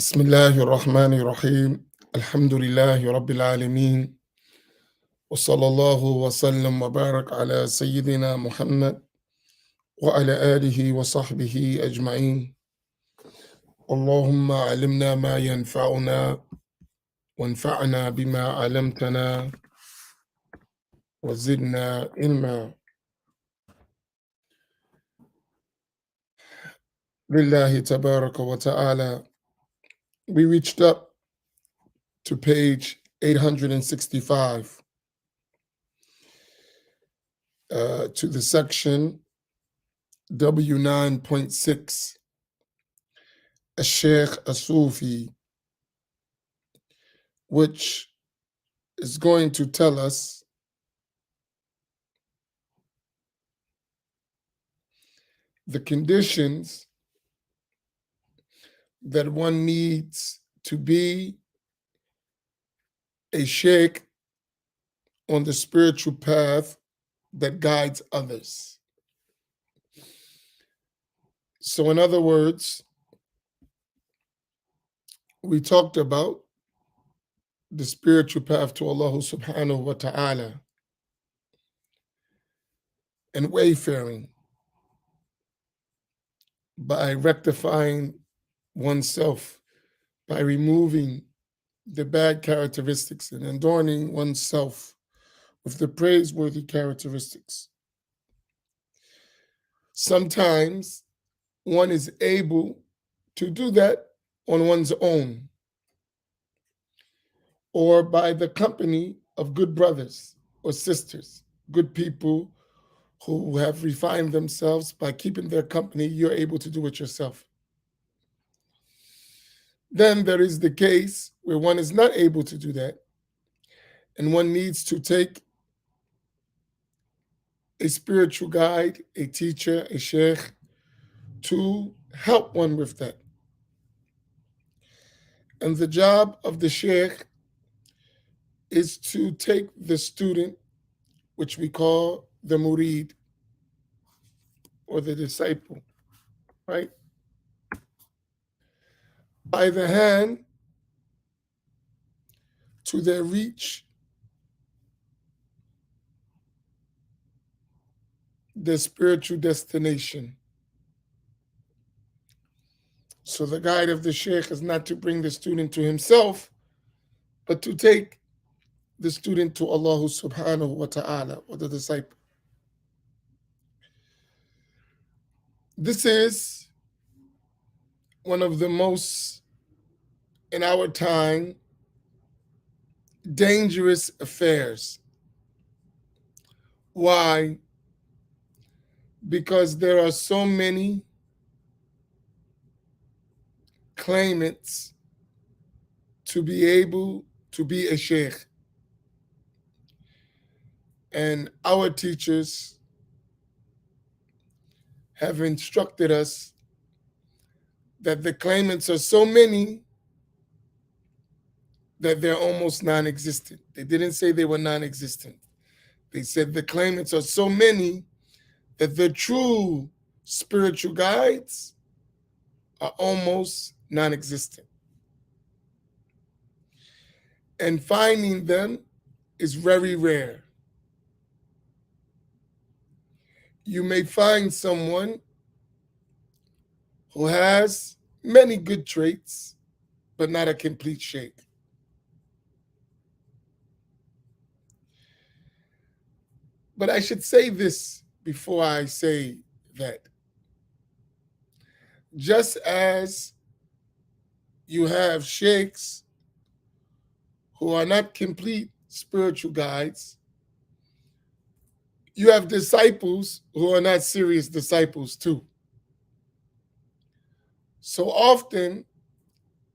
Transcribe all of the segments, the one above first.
بسم الله الرحمن الرحيم الحمد لله رب العالمين وصلى الله وسلم وبارك على سيدنا محمد وعلى آله وصحبه أجمعين اللهم علمنا ما ينفعنا وانفعنا بما علمتنا وزدنا علما لله تبارك وتعالى. We reached up to page 865 to the section W9.6, Sheikh Asufi, which is going to tell us the conditions that one needs to be a sheikh on the spiritual path that guides others. So, in other words, we talked about the spiritual path to Allah subhanahu wa ta'ala and wayfaring by rectifying oneself, by removing the bad characteristics and adorning oneself with the praiseworthy characteristics. Sometimes one is able to do that on one's own or by the company of good brothers or sisters, good people who have refined themselves. By keeping their company, you're able to do it yourself. Then there is the case where one is not able to do that, and one needs to take a spiritual guide, a teacher, a sheikh, to help one with that. And the job of the sheikh is to take the student, which we call the murid, or the disciple, right, by the hand to their reach, their spiritual destination. So the guide of the sheikh is not to bring the student to himself, but to take the student to Allah subhanahu wa ta'ala, or the disciple. This is one of the most, in our time, dangerous affairs. Why? Because there are so many claimants to be able to be a sheikh. And our teachers have instructed us that the claimants are so many that they're almost non-existent. They didn't say they were non-existent. They said the claimants are so many that the true spiritual guides are almost non-existent. And finding them is very rare. You may find someone who has many good traits, but not a complete sheikh. But I should say this before I say that. Just as you have sheikhs who are not complete spiritual guides, you have disciples who are not serious disciples too. So often,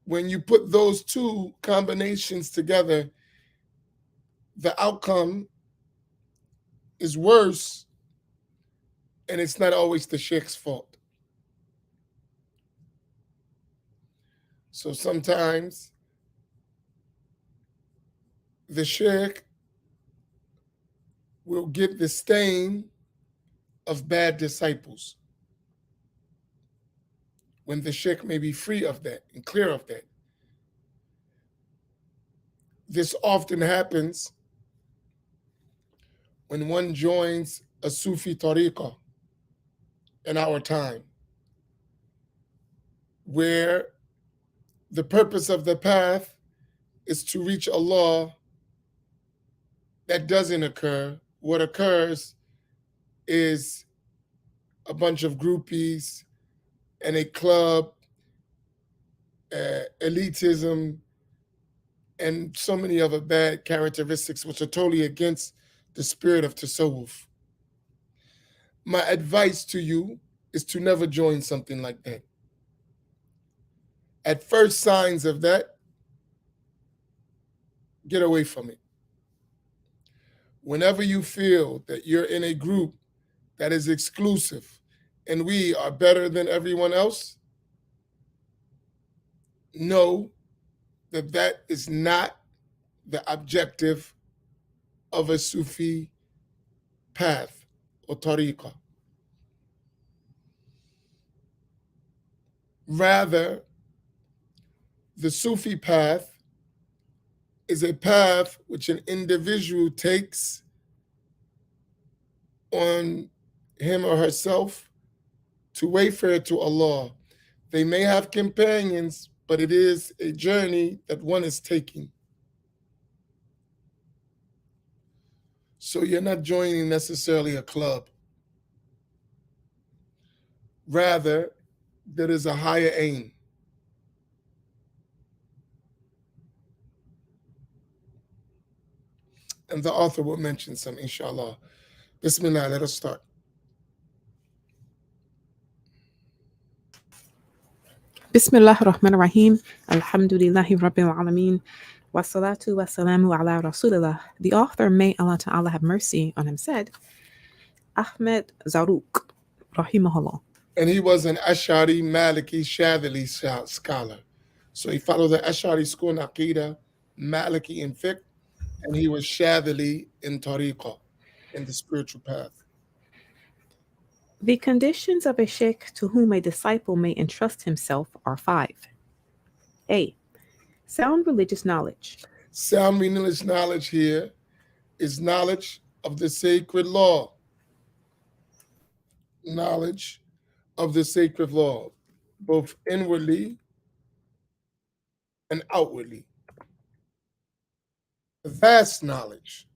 when you put those two combinations together, the outcome is worse, and it's not always the sheikh's fault. So sometimes the sheikh will get the stain of bad disciples when the sheikh may be free of that and clear of that. This often happens when one joins a Sufi tariqah in our time, where the purpose of the path is to reach Allah. That doesn't occur. What occurs is a bunch of groupies and a club, elitism, and so many other bad characteristics which are totally against the spirit of tasawwuf. My advice to you is to never join something like that. At first signs of that, get away from it. Whenever you feel that you're in a group that is exclusive and we are better than everyone else, know that that is not the objective of a Sufi path or tariqah. Rather, the Sufi path is a path which an individual takes on him or herself to wayfare to Allah. They may have companions, but it is a journey that one is taking. So you're not joining necessarily a club. Rather, there is a higher aim. And the author will mention some, inshallah. Bismillah, let us start. Bismillah ar-Rahman ar-Rahim. Alhamdulillahi Rabbil Alameen. Wassalatu wassalamu ala Rasulillah. The author, may Allah Ta'ala have mercy on him, said, Ahmed Zarruq, rahimahullah. And he was an Ash'ari, Maliki, Shadhili scholar. So he followed the Ash'ari school in Aqidah, Maliki in fiqh, and he was Shadhili in tariqah, in the spiritual path. The conditions of a sheikh to whom a disciple may entrust himself are 5. A. Sound religious knowledge. Sound religious knowledge here is knowledge of the sacred law. Knowledge of the sacred law, both inwardly and outwardly. Vast knowledge,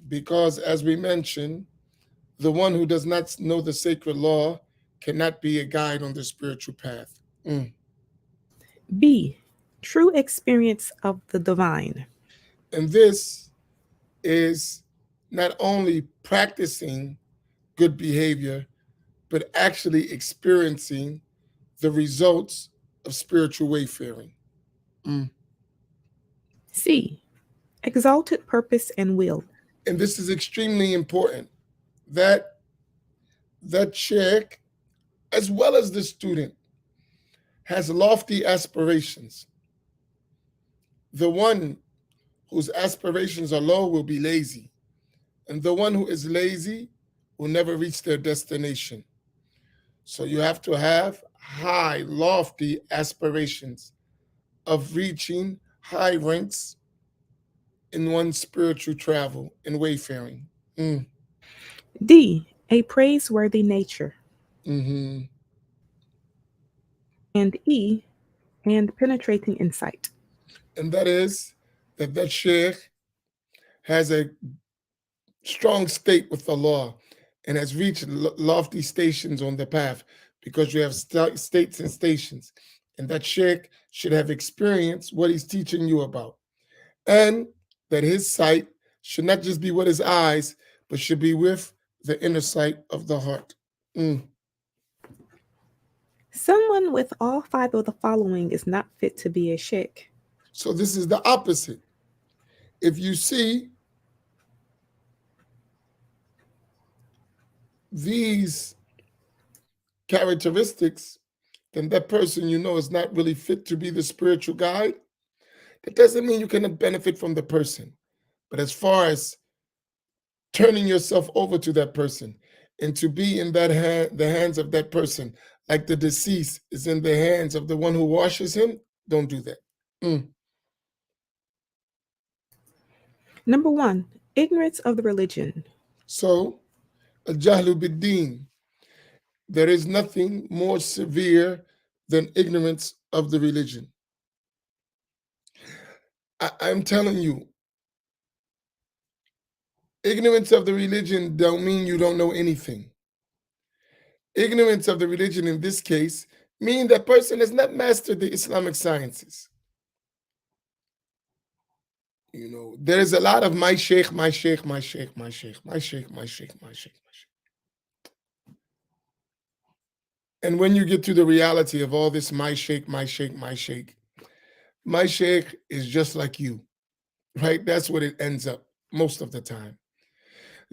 because as we mentioned, the one who does not know the sacred law cannot be a guide on the spiritual path. B. True experience of the divine. And this is not only practicing good behavior, but actually experiencing the results of spiritual wayfaring. C. Exalted purpose and will. And this is extremely important, that sheikh, as well as the student, has lofty aspirations. The one whose aspirations are low will be lazy, and the one who is lazy will never reach their destination. So you have to have high, lofty aspirations of reaching high ranks in one's spiritual travel and wayfaring. D. A praiseworthy nature. Mm-hmm. And E. And penetrating insight. And that is that sheikh has a strong state with the law and has reached lofty stations on the path, because you have states and stations. And that sheikh should have experienced what he's teaching you about. And that his sight should not just be with his eyes, but should be with the inner sight of the heart. Someone with all 5 of the following is not fit to be a sheikh. So this is the opposite. If you see these characteristics, then that person you know is not really fit to be the spiritual guide. That doesn't mean you cannot benefit from the person. But as far as turning yourself over to that person and to be in that the hands of that person, like the deceased is in the hands of the one who washes him, don't do that. Number one, ignorance of the religion. So, al-jahlu bid-din, there is nothing more severe than ignorance of the religion. I'm telling you, ignorance of the religion don't mean you don't know anything. Ignorance of the religion in this case mean that person has not mastered the Islamic sciences. There is a lot of my sheikh, my sheikh, my sheikh, my sheikh, my sheikh, my sheikh, my sheikh, my sheikh. And when you get to the reality of all this my sheikh, my sheikh, my sheikh is just like you, right? That's what it ends up most of the time.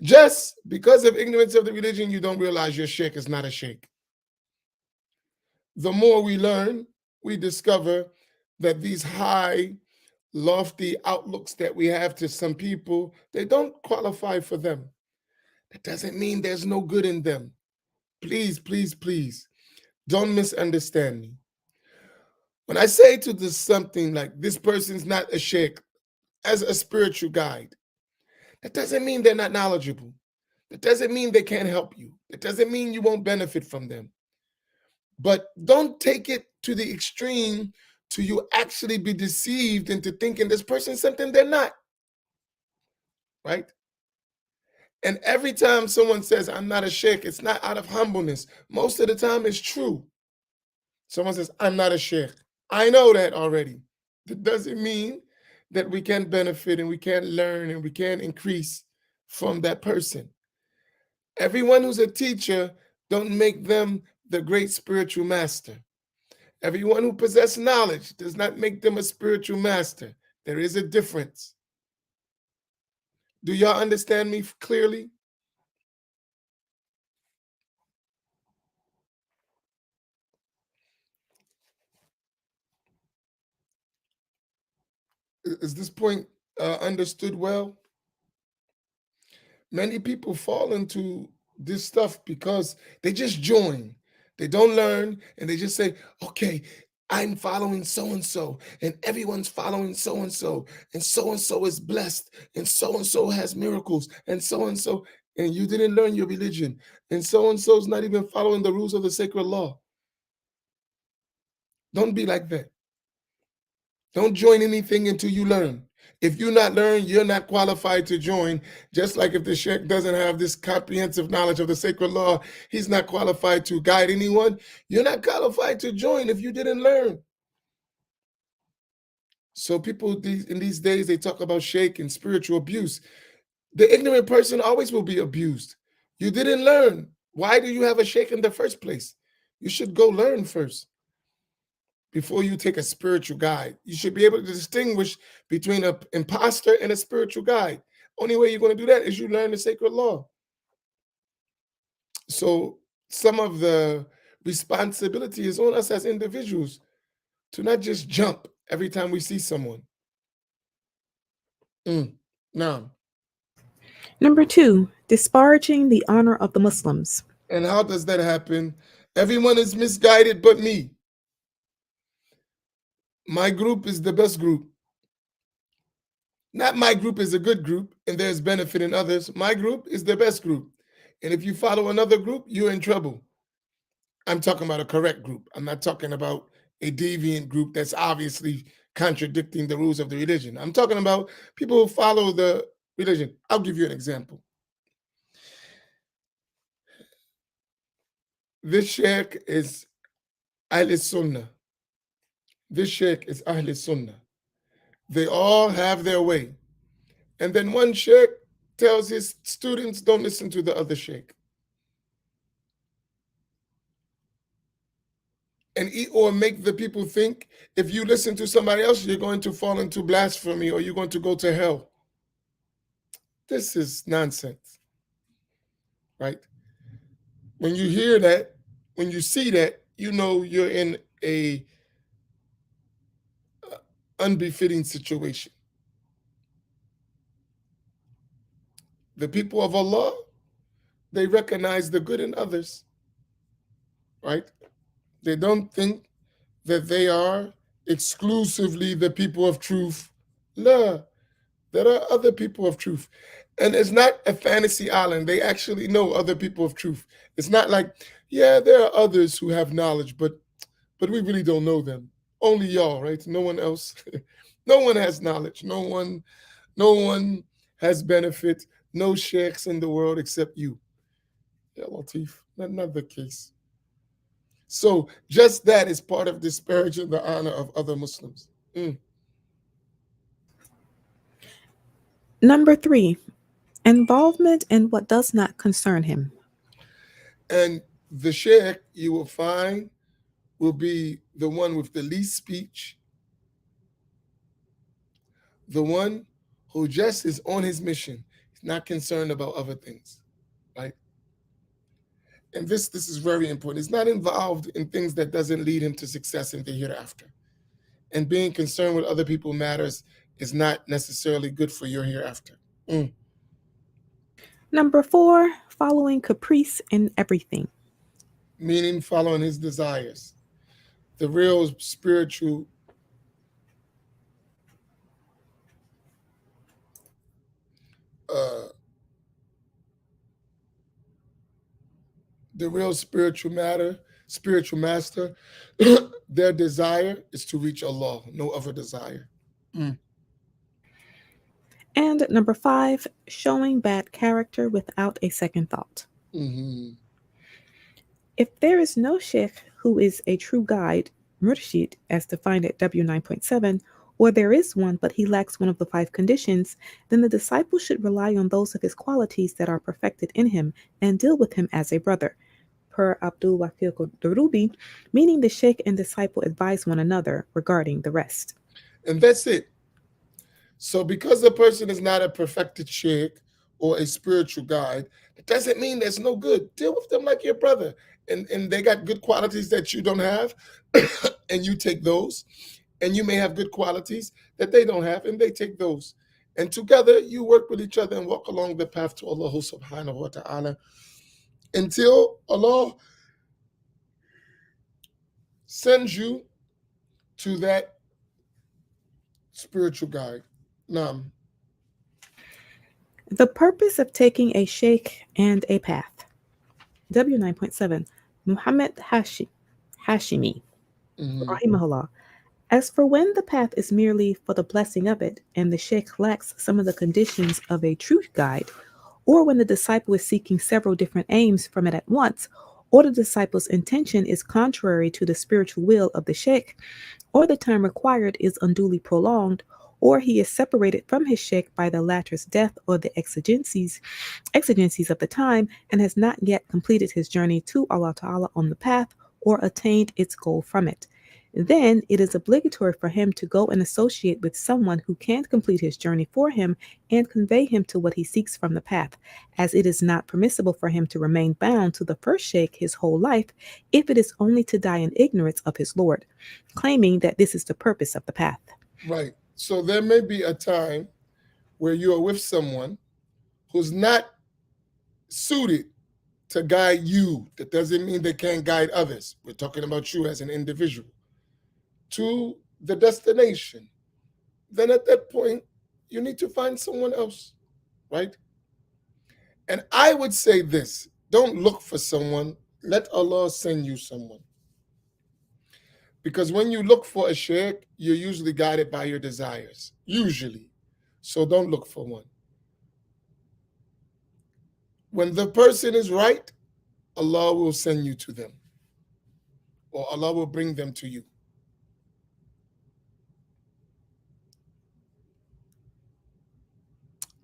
Just because of ignorance of the religion, you don't realize your sheikh is not a sheikh. The more we learn, we discover that these high, lofty outlooks that we have to some people, they don't qualify for them. That doesn't mean there's no good in them. Please, please, please, don't misunderstand me. When I say to this something like this person's not a sheikh as a spiritual guide, that doesn't mean they're not knowledgeable. That doesn't mean they can't help you. That doesn't mean you won't benefit from them. But don't take it to the extreme to you actually be deceived into thinking this person's something they're not. Right? And every time someone says, I'm not a sheikh, it's not out of humbleness. Most of the time, it's true. Someone says, I'm not a sheikh. I know that already. That doesn't mean that we can't benefit and we can't learn and we can't increase from that person. Everyone who's a teacher, don't make them the great spiritual master. Everyone who possesses knowledge does not make them a spiritual master. There is a difference. Do y'all understand me clearly? Is this point understood well? Many people fall into this stuff because they just join. They don't learn and they just say, okay, I'm following so and everyone's following so and so is blessed, and so has miracles, and so, and you didn't learn your religion, and so's not even following the rules of the sacred law. Don't be like that. Don't join anything until you learn. If you not learn, you're not qualified to join. Just like if the sheikh doesn't have this comprehensive knowledge of the sacred law, he's not qualified to guide anyone. You're not qualified to join if you didn't learn. So people in these days, they talk about sheikh and spiritual abuse. The ignorant person always will be abused. You didn't learn. Why do you have a sheikh in the first place? You should go learn first before you take a spiritual guide. You should be able to distinguish between an imposter and a spiritual guide. Only way you're going to do that is you learn the sacred law. So some of the responsibility is on us as individuals to not just jump every time we see someone. Now, Number two, disparaging the honor of the Muslims. and how does that happen? Everyone is misguided but me. My group is the best group. Not my group is a good group and there's benefit in others. My group is the best group. And if you follow another group, you're in trouble. I'm talking about a correct group. I'm not talking about a deviant group that's obviously contradicting the rules of the religion. I'm talking about people who follow the religion. I'll give you an example. This sheikh is Ahl Sunnah. This sheikh is Ahl Sunnah. They all have their way. And then one sheikh tells his students, don't listen to the other sheikh. And or make the people think if you listen to somebody else, you're going to fall into blasphemy or you're going to go to hell. This is nonsense, right? When you hear that, when you see that, you know you're in a unbefitting situation. The people of Allah, they recognize the good in others, right? They don't think that they are exclusively the people of truth. No, There are other people of truth. And it's not a fantasy island. They actually know other people of truth. It's not like, yeah, there are others who have knowledge, but we really don't know them. Only y'all, right? No one else. No one has knowledge. No one has benefit. No sheikhs in the world except you. Yeah, Latif. Not the case. So just that is part of disparaging the honor of other Muslims. Mm. Number 3, involvement in what does not concern him. And the sheikh you will find will be the one with the least speech, the one who just is on his mission. He's not concerned about other things, right? And this is very important. He's not involved in things that doesn't lead him to success in the hereafter. And being concerned with other people matters is not necessarily good for your hereafter. Mm. Number 4, following caprice in everything. Meaning following his desires. The real spiritual uh, the real spiritual master, their desire is to reach Allah, no other desire. Mm. And number 5, showing bad character without a second thought. Mm-hmm. If there is no sheikh who is a true guide, murshid, as defined at W9.7, or there is one but he lacks one of the 5 conditions, then the disciple should rely on those of his qualities that are perfected in him and deal with him as a brother. Per Abdul Waqil Durubi, meaning the sheikh and disciple advise one another regarding the rest. And that's it. So because a person is not a perfected sheikh or a spiritual guide, it doesn't mean there's no good. Deal with them like your brother. And they got good qualities that you don't have, and you take those. And you may have good qualities that they don't have, and they take those. And together you work with each other and walk along the path to Allah subhanahu wa ta'ala until Allah sends you to that spiritual guide. Nam. The purpose of taking a sheikh and a path. W9.7, Muhammad Hashimi, Mm-hmm. rahimahullah. As for when the path is merely for the blessing of it, and the sheikh lacks some of the conditions of a truth guide, or when the disciple is seeking several different aims from it at once, or the disciple's intention is contrary to the spiritual will of the sheikh, or the time required is unduly prolonged, or he is separated from his sheikh by the latter's death or the exigencies of the time, and has not yet completed his journey to Allah Ta'ala on the path or attained its goal from it. Then it is obligatory for him to go and associate with someone who can complete his journey for him and convey him to what he seeks from the path, as it is not permissible for him to remain bound to the first sheikh his whole life if it is only to die in ignorance of his Lord, claiming that this is the purpose of the path. Right. So there may be a time where you are with someone who's not suited to guide you. That doesn't mean they can't guide others. We're talking about you as an individual to the destination. Then at that point, you need to find someone else, right? And I would say this: don't look for someone, let Allah send you someone. Because when you look for a sheikh, you're usually guided by your desires. Usually. So don't look for one. When the person is right, Allah will send you to them, or Allah will bring them to you.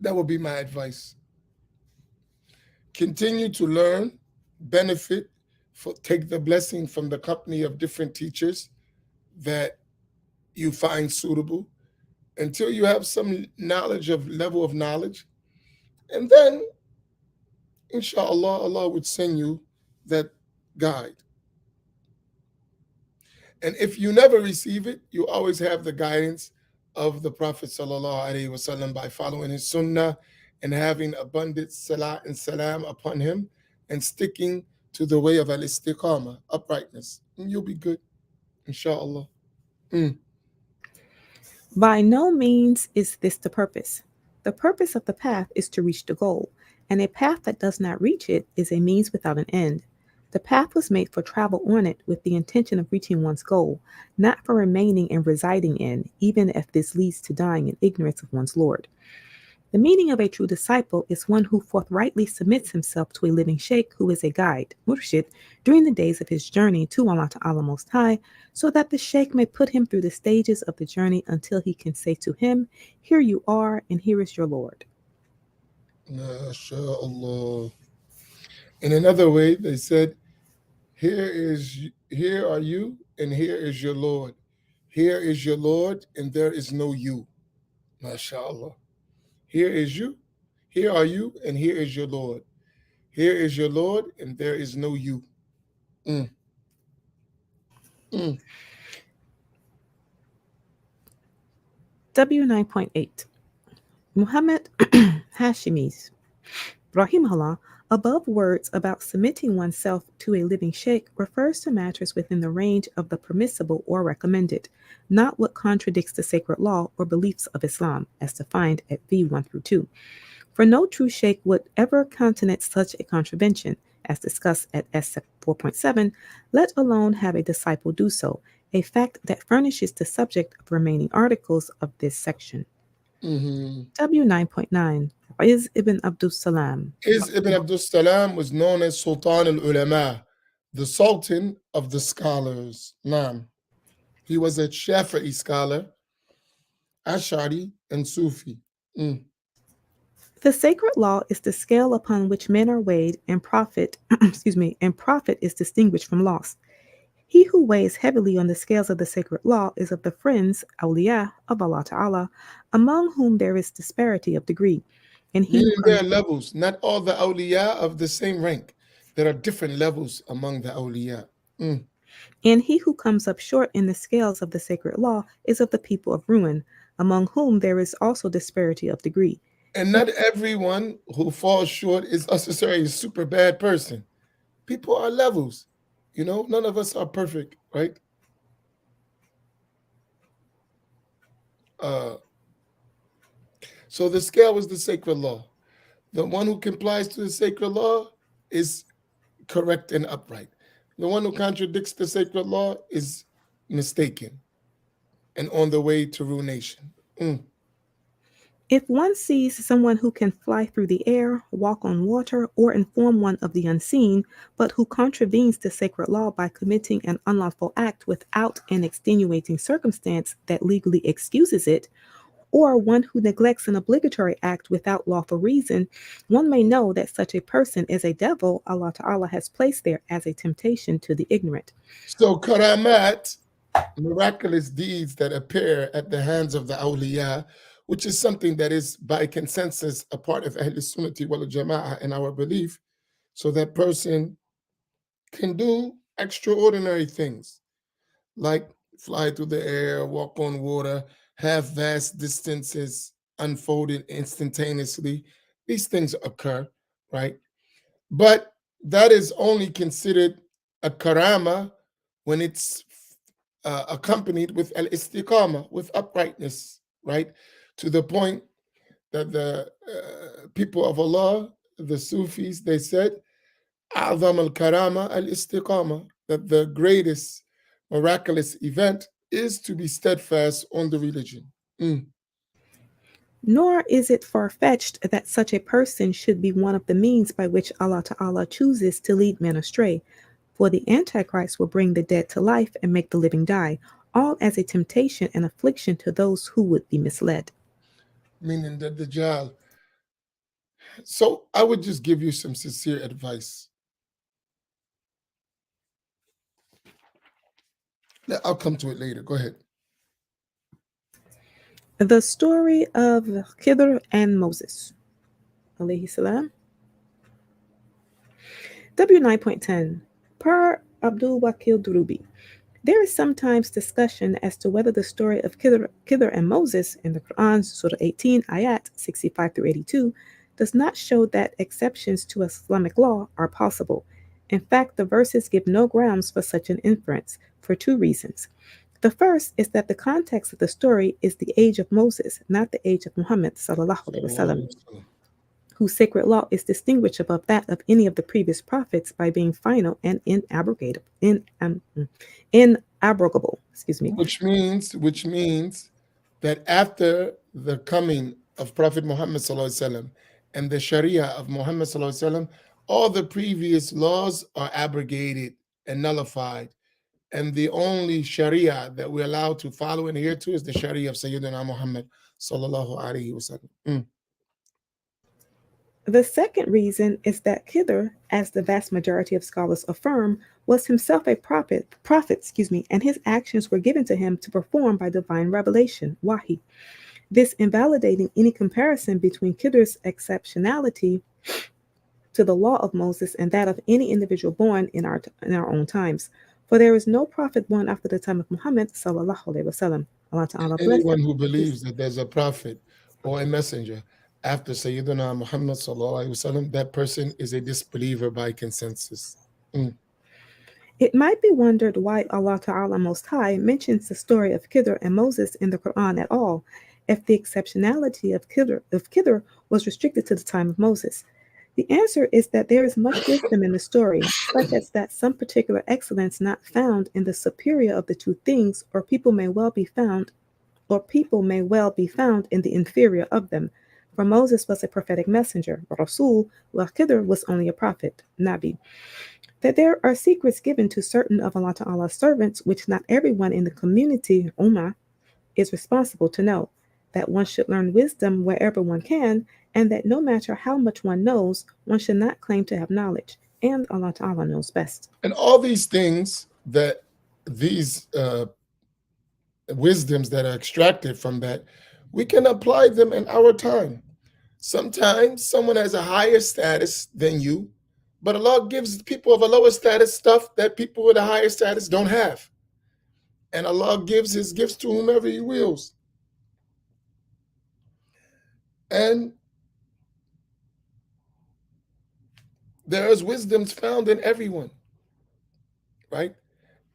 That would be my advice. Continue to learn, benefit, take the blessing from the company of different teachers that you find suitable until you have some level of knowledge. And then, inshallah, Allah would send you that guide. And if you never receive it, you always have the guidance of the Prophet sallallahu alaihi wasallam by following his sunnah and having abundant salat and salam upon him and sticking to the way of al-istiqamah, uprightness. And you'll be good, inshallah. Mm. By no means is this the purpose. The purpose of the path is to reach the goal, and a path that does not reach it is a means without an end. The path was made for travel on it with the intention of reaching one's goal, not for remaining and residing in, even if this leads to dying in ignorance of one's Lord. The meaning of a true disciple is one who forthrightly submits himself to a living sheikh who is a guide, murshid, during the days of his journey to Allah Ta'ala Most High, so that the sheikh may put him through the stages of the journey until he can say to him, "Here you are, and here is your Lord." MashaAllah. In another way, they said, here are you, and here is your Lord. Here is your Lord, and there is no you. MashaAllah. Here is you, here are you, and here is your Lord. Here is your Lord, and there is no you. Mm, mm. W9.8 Muhammad Hashimis Rahimahullah, above words about submitting oneself to a living sheikh refers to matters within the range of the permissible or recommended, not what contradicts the sacred law or beliefs of Islam, as defined at v1 through 2. For no true sheikh would ever countenance such a contravention, as discussed at S 4.7, let alone have a disciple do so, a fact that furnishes the subject of remaining articles of this section. Mm-hmm. W9.9 Iz ibn Abdus Salam. Is Ibn Abdul Salam was known as Sultan al Ulama, the Sultan of the scholars. Naam. He was a Shafi'i scholar, Ash'ari, and Sufi. Mm. The sacred law is the scale upon which men are weighed, and profit, excuse me, and profit is distinguished from loss. He who weighs heavily on the scales of the sacred law is of the friends, awliya, of Allah Ta'ala, among whom there is disparity of degree. And he who Meaning there are comes levels, not all the awliya of the same rank. There are different levels among the awliya. Mm. and he who comes up short in the scales of the sacred law is of the people of ruin, among whom there is also disparity of degree. And not everyone who falls short is necessarily a super bad person. People are levels. None of us are perfect, right? Uh, so the scale was the sacred law. The one who complies to the sacred law is correct and upright. The one who contradicts the sacred law is mistaken and on the way to ruination. Mm. If one sees someone who can fly through the air, walk on water, or inform one of the unseen, but who contravenes the sacred law by committing an unlawful act without an extenuating circumstance that legally excuses it, or one who neglects an obligatory act without lawful reason, one may know that such a person is a devil Allah Ta'ala has placed there as a temptation to the ignorant. So karamat, miraculous deeds that appear at the hands of the awliya, which is something that is by consensus a part of Ahl Sunnati wal Jama'ah in our belief, so that person can do extraordinary things like fly through the air, walk on water, have vast distances unfolded instantaneously. These things occur, right? But that is only considered a karama when it's accompanied with al istiqama, with uprightness, right? To the point that the people of Allah, the Sufis, they said, أعظم الكرامة الاستقامة, that the greatest miraculous event is to be steadfast on the religion. Mm. Nor is it far fetched that such a person should be one of the means by which Allah Ta'ala chooses to lead men astray, for the Antichrist will bring the dead to life and make the living die, all as a temptation and affliction to those who would be misled. Meaning the Dajjal. So I would just give you some sincere advice. I'll come to it later. Go ahead. The story of Khidr and Moses. Alayhi salam. W9.10 Per Abdul Wakil Durubi. There is sometimes discussion as to whether the story of Khidr and Moses in the Quran, Surah 18, Ayat 65 through 82, does not show that exceptions to Islamic law are possible. In fact, the verses give no grounds for such an inference, for two reasons. The first is that the context of the story is the age of Moses, not the age of Muhammad sallallahu alaihi Sallallahu wasallam, Alaihi Wasallam. whose sacred law is distinguished above that of any of the previous prophets by being final and inabrogable. Excuse me. Which means that after the coming of Prophet Muhammad Sallallahu Alaihi Wasallam and the Sharia of Muhammad Sallallahu Alaihi Wasallam, all the previous laws are abrogated and nullified. And the only Sharia that we're allowed to follow and adhere to is the Sharia of Sayyidina Muhammad Sallallahu Alaihi Wasallam. The second reason is that Khidr, as the vast majority of scholars affirm, was himself a prophet, and his actions were given to him to perform by divine revelation, wahi. This invalidating any comparison between Khidr's exceptionality to the law of Moses and that of any individual born in our own times. For there is no prophet born after the time of Muhammad sallallahu alaihi wasallam. Allah And Ta'ala bless anyone who him. believes that there's a prophet or a messenger after Sayyidina Muhammad Sallallahu Alaihi Wasallam, that person is a disbeliever by consensus. It might be wondered why Allah Ta'ala Most High mentions the story of Khidr and Moses in the Quran at all, if the exceptionality of Khidr was restricted to the time of Moses. The answer is that there is much wisdom in the story, such as that some particular excellence not found in the superior of the two things, or people may well be found in the inferior of them. For Moses was a prophetic messenger, Rasul, while Khidr was only a prophet, Nabi. That there are secrets given to certain of Allah Ta'ala's servants which not everyone in the community, Ummah, is responsible to know. That one should learn wisdom wherever one can, and that no matter how much one knows, one should not claim to have knowledge. And Allah Ta'ala knows best. And all these things that these wisdoms that are extracted from that, we can apply them in our time. Sometimes someone has a higher status than you, but Allah gives people of a lower status stuff that people with a higher status don't have. And Allah gives His gifts to whomever He wills. And there is wisdoms found in everyone, right?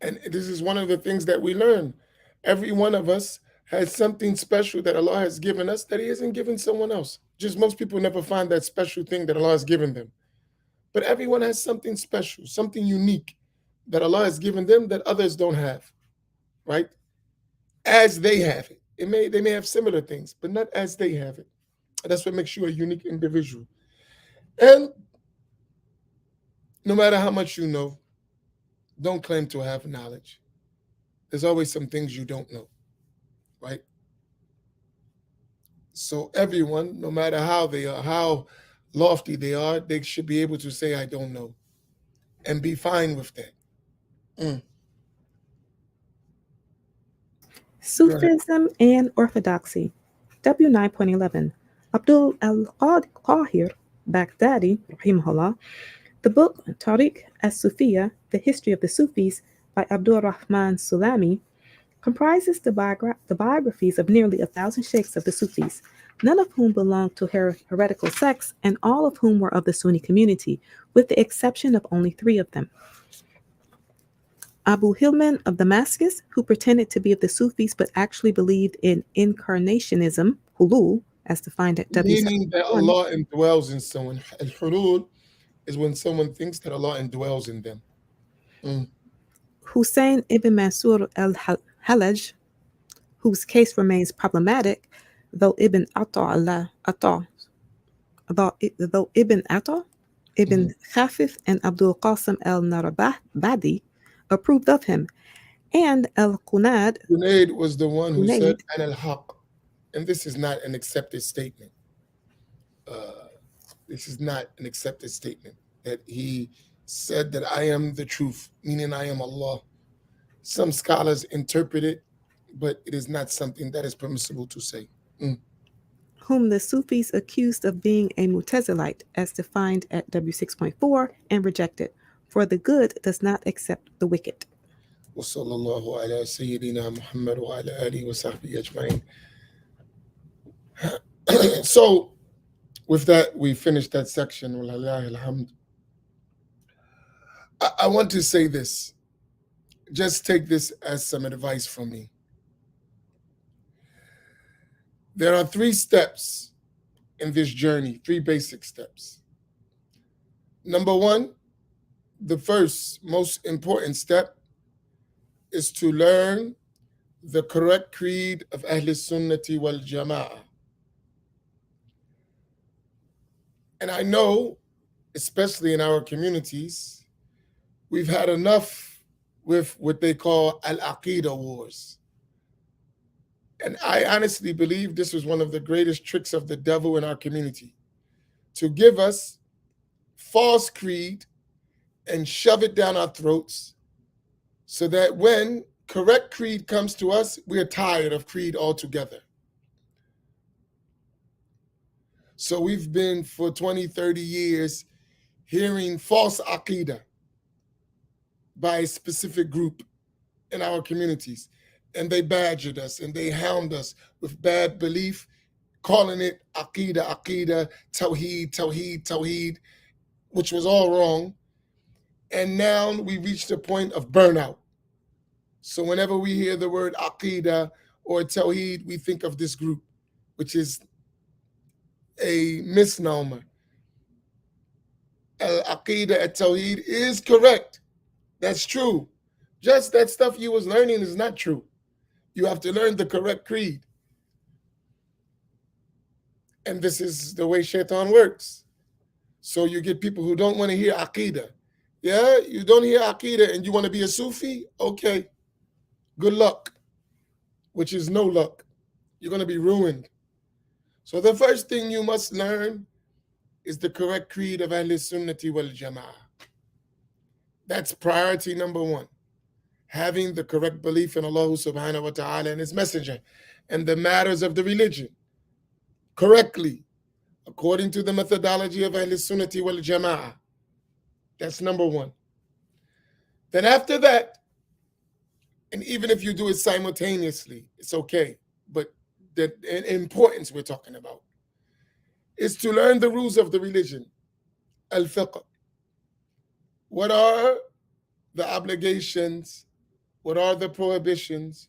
And this is one of the things that we learn. Every one of us has something special that Allah has given us that He hasn't given someone else. Just most people never find that special thing that Allah has given them. But everyone has something special, something unique that Allah has given them that others don't have, right? As they have it. They may have similar things, but not as they have it. That's what makes you a unique individual. And no matter how much you know, don't claim to have knowledge. There's always some things you don't know, right? So everyone, no matter how they are, how lofty they are, they should be able to say, I don't know, and be fine with that. Sufism and Orthodoxy. W9.11. Abdul al-Qahir Baghdadi, rahimahullah. The book Tariq as-Sufiya, The History of the Sufis by Abdul Rahman Sulami, comprises the biographies of nearly 1,000 sheikhs of the Sufis, none of whom belonged to heretical sects and all of whom were of the Sunni community, with the exception of only 3 of them. Abu Hilman of Damascus, who pretended to be of the Sufis but actually believed in incarnationism, hulul, as defined at Meaning that W71. Allah indwells in someone. Al-hulul is when someone thinks that Allah indwells in them. Hussein ibn Mansur al-Hallaj, whose case remains problematic, though Ibn Ibn Khafif and Abdul Qasim al-Narabadi approved of him, and al-Qunad Junaid was the one who said, Junaid, An al-Haq. And this is not an accepted statement. This is not an accepted statement that he said that I am the truth, meaning I am Allah. Some scholars interpret it, but it is not something that is permissible to say. whom the Sufis accused of being a Mutazilite, as defined at W6.4, and rejected, for the good does not accept the wicked. وصلى الله على سيدنا محمد وعلى آله وصحبه أجمعين. So, with that, we finished that section. Walhamd. I want to say this. just take this as some advice from me. There are 3 steps in this journey, 3 basic steps. Number one, the first most important step is to learn the correct creed of Ahl Sunnati wal Jama'ah. And I know, especially in our communities, we've had enough with what they call al-Aqidah wars. And I honestly believe this was one of the greatest tricks of the devil in our community, to give us false creed and shove it down our throats so that when correct creed comes to us, we're tired of creed altogether. So we've been for 20, 30 years hearing false aqidah by a specific group in our communities. And they badgered us and they hound us with bad belief, calling it aqidah, aqidah, tawheed, tawheed, tawheed, which was all wrong. And now we reached a point of burnout. So whenever we hear the word aqidah or tawheed, we think of this group, which is a misnomer. Al-Aqidah at-Tawheed is correct. That's true. Just that stuff you was learning is not true. You have to learn the correct creed. And this is the way shaitan works. So you get people who don't want to hear Aqidah. Yeah, you don't hear Aqidah and you want to be a Sufi? Okay, good luck, which is no luck. You're going to be ruined. So the first thing you must learn is the correct creed of Ahl Sunnati wal Jama'ah. That's priority number one. Having the correct belief in Allah subhanahu wa ta'ala and His Messenger and the matters of the religion correctly, according to the methodology of Ahl Sunnati wal Jama'ah. That's number one. Then after that, and even if you do it simultaneously, it's okay. But the importance we're talking about is to learn the rules of the religion, al-fiqh. What are the obligations? What are the prohibitions?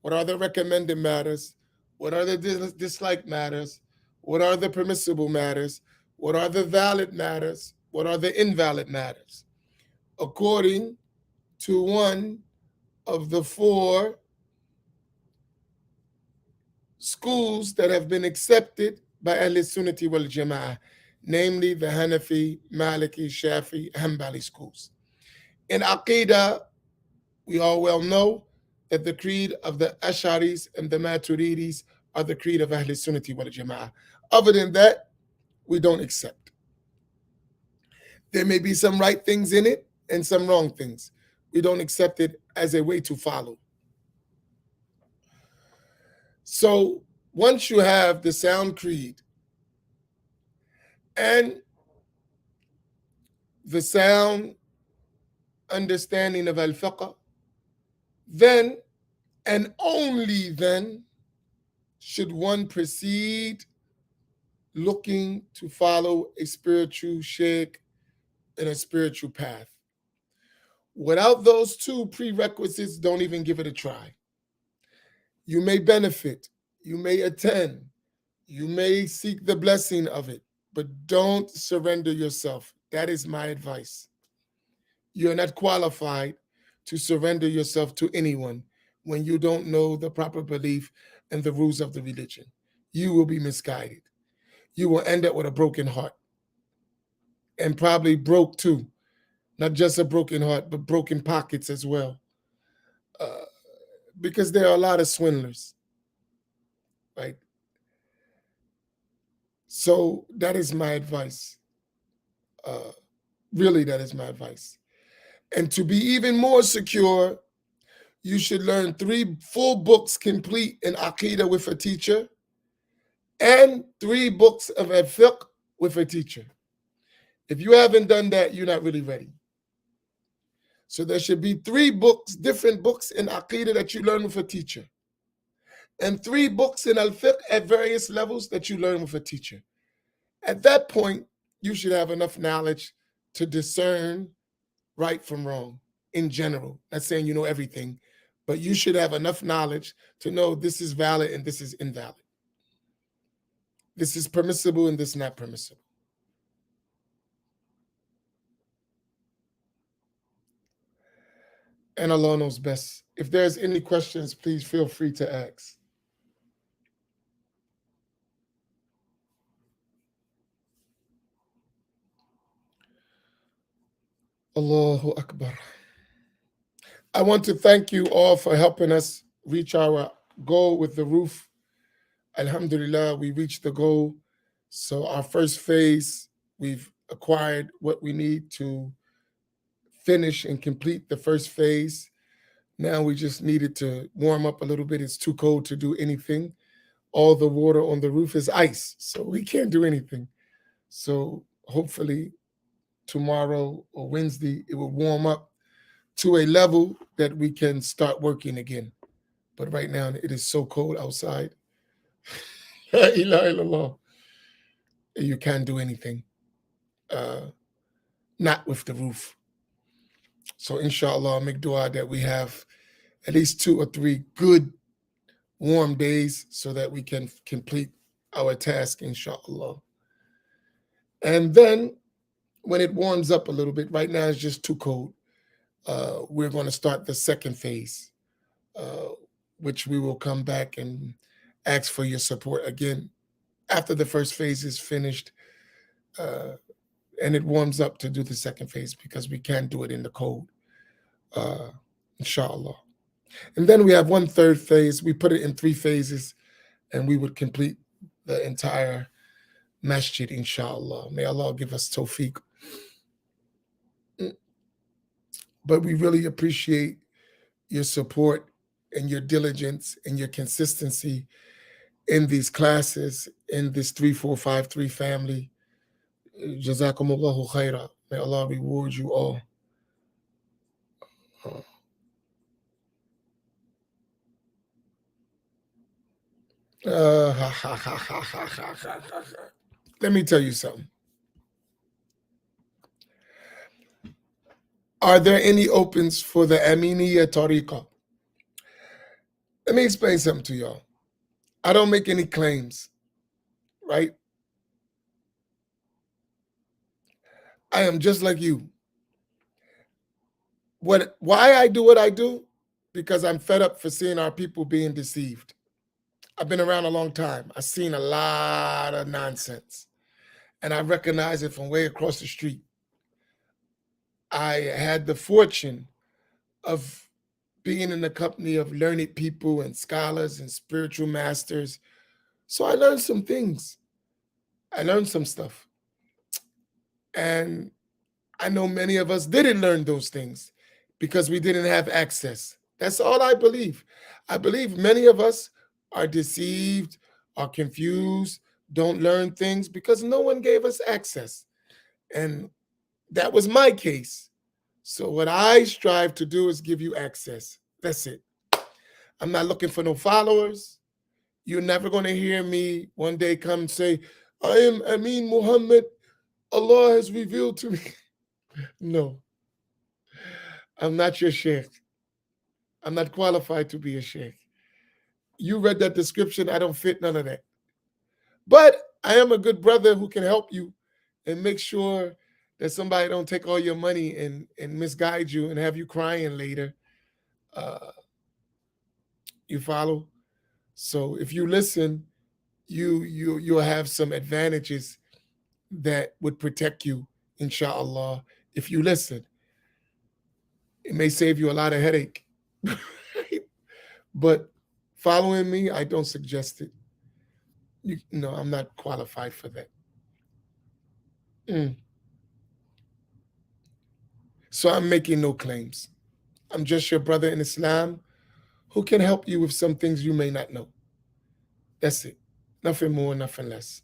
What are the recommended matters? What are the disliked matters? What are the permissible matters? What are the valid matters? What are the invalid matters? According to one of the 4 schools that have been accepted by Ahl Sunnati wal Jama'ah, namely the Hanafi, Maliki, Shafi, Hanbali schools. In Aqidah, we all well know that the creed of the Ash'aris and the Maturidis are the creed of Ahl Sunnati wal Jama'ah. Other than that, we don't accept. There may be some right things in it and some wrong things. We don't accept it as a way to follow. So once you have the sound creed and the sound understanding of al-fiqh, then and only then should one proceed looking to follow a spiritual sheikh and a spiritual path. Without those 2 prerequisites, don't even give it a try. You may benefit, you may attend, you may seek the blessing of it, but don't surrender yourself. That is my advice. You're not qualified to surrender yourself to anyone when you don't know the proper belief and the rules of the religion. You will be misguided. You will end up with a broken heart, and probably broke too. Not just a broken heart, but broken pockets as well. Because there are a lot of swindlers, right? So that is my advice. Really, that is my advice. And to be even more secure, you should learn 3 full books complete in Aqidah with a teacher and 3 books of al-fiqh with a teacher. If you haven't done that, you're not really ready. So there should be 3 books, different books in Aqidah that you learn with a teacher, and 3 books in al-fiqh at various levels that you learn with a teacher. At that point, you should have enough knowledge to discern right from wrong in general. Not saying you know everything, but you should have enough knowledge to know this is valid and this is invalid. This is permissible and this is not permissible. And Allah knows best. If there's any questions, please feel free to ask. Allahu Akbar. I want to thank you all for helping us reach our goal with the roof. Alhamdulillah, we reached the goal. So our first phase, we've acquired what we need to finish and complete the first phase. Now we just needed to warm up a little bit. It's too cold to do anything. All the water on the roof is ice, so we can't do anything. So hopefully tomorrow or Wednesday it will warm up to a level that we can start working again. But right now it is so cold outside. La ilaha illallah. You can't do anything. Not with the roof. So inshallah, make dua that we have at least 2 or 3 good warm days so that we can complete our task, inshallah. And then when it warms up a little bit, right now it's just too cold. We're going to start the second phase, uh, which we will come back and ask for your support again after the first phase is finished, uh, and it warms up to do the second phase because we can't do it in the cold, uh, inshallah. And then we have 1/3 phase. We put it in 3 phases, and we would complete the entire masjid, inshallah. May Allah give us tawfiq. But we really appreciate your support and your diligence and your consistency in these classes, in this 3453 family. Jazakumullahu khaira. May Allah reward you all. Let me tell you something. Are there any opens for the Aminiya Tariqa? Let me explain something to y'all. I don't make any claims, right? I am just like you. Why I do what I do? Because I'm fed up for seeing our people being deceived. I've been around a long time. I've seen a lot of nonsense, and I recognize it from way across the street. I had the fortune of being in the company of learned people and scholars and spiritual masters. So I learned some things. I learned some stuff. And I know many of us didn't learn those things because we didn't have access. That's all I believe. I believe many of us are deceived, are confused, don't learn things because no one gave us access. And that was my case. So what I strive to do is give you access. That's it. I'm not looking for no followers. You're never going to hear me one day come and say, I am Amin Muhammad. Allah has revealed to me. No, I'm not your sheikh. I'm not qualified to be a sheikh. You read that description. I don't fit none of that. But I am a good brother who can help you and make sure that somebody don't take all your money and misguide you and have you crying later. Uh, you follow? So if you listen, you'll have some advantages that would protect you, inshallah. If you listen, it may save you a lot of headache. But following me, I don't suggest it. No, I'm not qualified for that. Mm. So I'm making no claims. I'm just your brother in Islam who can help you with some things you may not know. That's it. Nothing more, nothing less.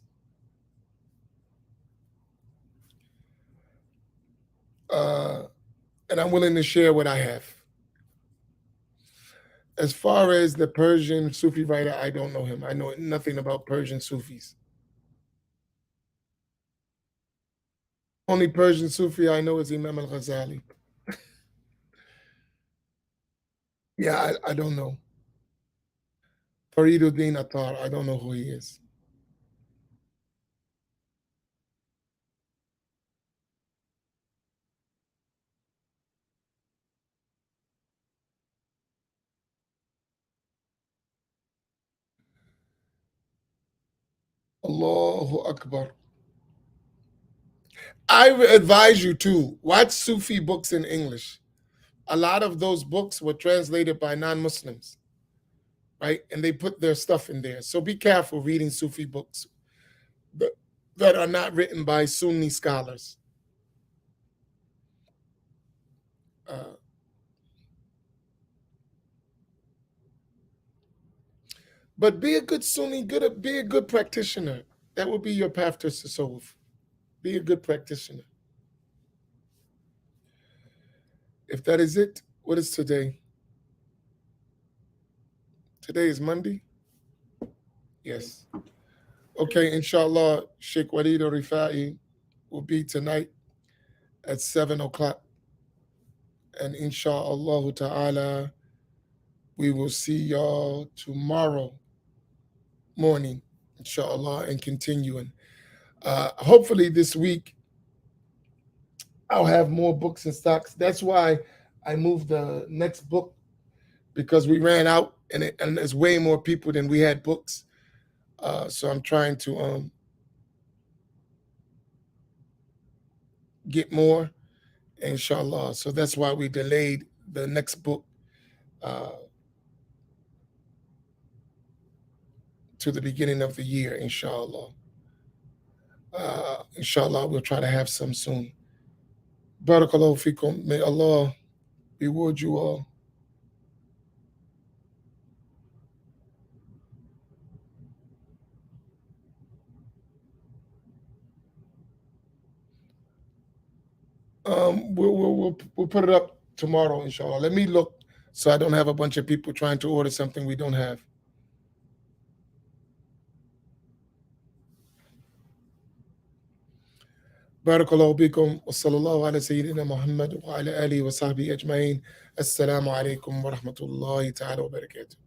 Uh, and I'm willing to share what I have. As far as the Persian Sufi writer, I don't know him. I know nothing about Persian Sufis. Only Persian Sufi I know is Imam al Ghazali. Yeah, I don't know. Fariduddin Attar. I don't know who he is. Allahu Akbar. I advise you to watch Sufi books in English. A lot of those books were translated by non-Muslims, right? And they put their stuff in there. So be careful reading Sufi books that, that are not written by Sunni scholars. Uh, but be a good Sunni, be a good practitioner. That would be your path to tasawwuf. Be a good practitioner. If that is it, what is today? Today is Monday? Yes. Okay, inshallah, Sheikh Walid Rifai will be tonight at 7 o'clock. And inshallah ta'ala, we will see y'all tomorrow morning, inshallah, and continuing. Hopefully this week I'll have more books and stocks. That's why I moved the next book because we ran out and there's way more people than we had books. So I'm trying to get more, inshallah. So that's why we delayed the next book uh, to the beginning of the year, inshallah. Inshallah, we'll try to have some soon. Barakallahu fikum. May Allah reward you all. We'll put it up tomorrow, inshallah. Let me look so I don't have a bunch of people trying to order something we don't have. Barakallahu bikum. Wa sallallahu ala Sayyidina Muhammad wa ala alihi wa sahbihi ajma'in. Assalamu alaikum wa rahmatullahi ta'ala wa barakatuh.